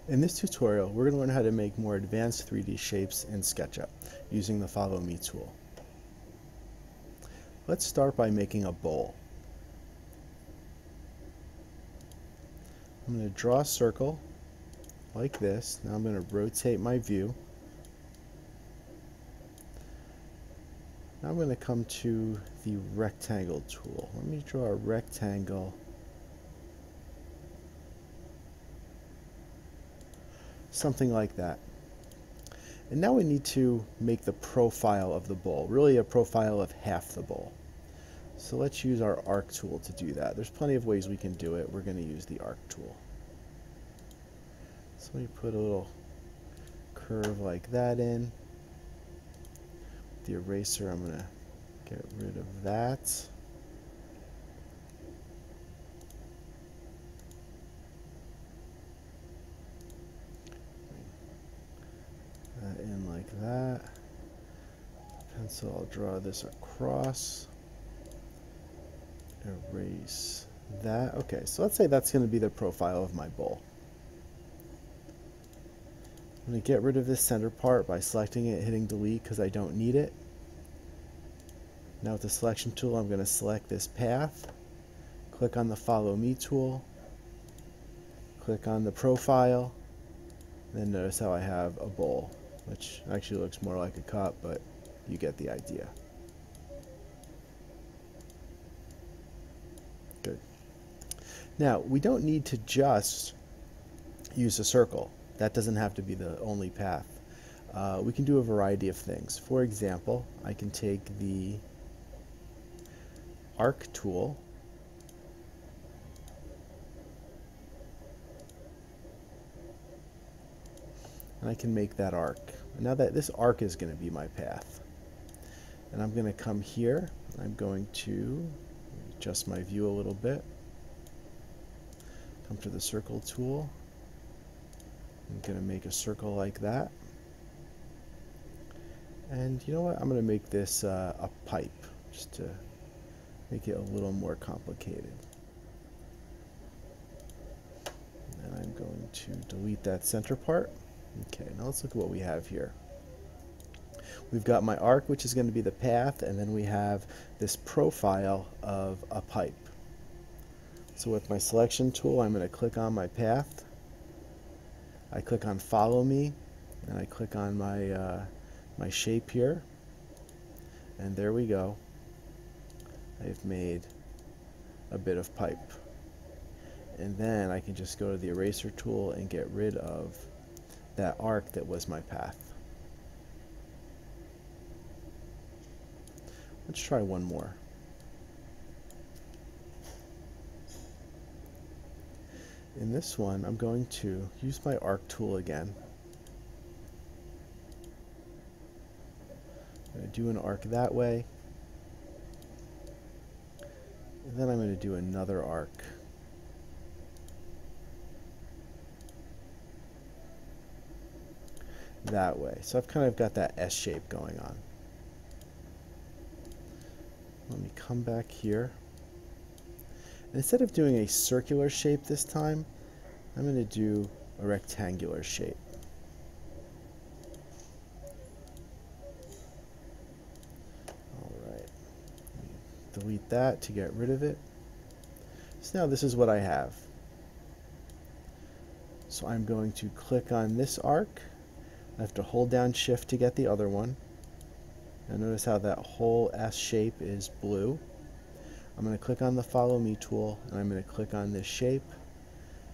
In this tutorial, we're going to learn how to make more advanced 3D shapes in Sketchup using the Follow Me tool. Let's start by making a bowl. I'm going to draw a circle like this. Now I'm going to rotate my view. Now I'm going to come to the rectangle tool. Let me draw a rectangle something like that. And now we need to make the profile of the bowl, really a profile of half the bowl. So let's use our arc tool to do that. There's plenty of ways we can do it. We're going to use the arc tool. So let me put a little curve like that in. With the eraser, I'm going to get rid of that. In like that. Pencil, I'll draw this across. Erase that. Okay, so let's say that's going to be the profile of my bowl. I'm going to get rid of this center part by selecting it, hitting delete because I don't need it. Now with the selection tool, I'm going to select this path, click on the Follow Me tool, click on the profile, then notice how I have a bowl, which actually looks more like a cup, but you get the idea. Good. Now, we don't need to just use a circle. That doesn't have to be the only path. We can do a variety of things. For example, I can take the arc tool and I can make that arc. Now that this arc is going to be my path. And I'm going to come here. I'm going to adjust my view a little bit. Come to the circle tool. I'm going to make a circle like that. And you know what? I'm going to make this a pipe just to make it a little more complicated. And I'm going to delete that center part. Okay, now let's look at what we have here. We've got my arc, which is going to be the path, and then we have this profile of a pipe. So with my selection tool, I'm going to click on my path. I click on Follow Me, and I click on my shape here. And there we go. I've made a bit of pipe. And then I can just go to the eraser tool and get rid of that arc that was my path. Let's try one more. In this one, I'm going to use my arc tool again. I'm going to do an arc that way. And then I'm going to do another arc. That way. So I've kind of got that S shape going on. Let me come back here. And instead of doing a circular shape this time, I'm going to do a rectangular shape. Alright. Delete that to get rid of it. So now this is what I have. So I'm going to click on this arc. I have to hold down Shift to get the other one. Now notice how that whole S shape is blue. I'm going to click on the Follow Me tool, and I'm going to click on this shape.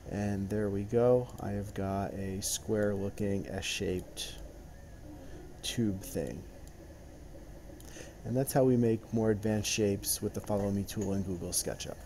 And there we go. I have got a square looking S-shaped tube thing. And that's how we make more advanced shapes with the Follow Me tool in Google SketchUp.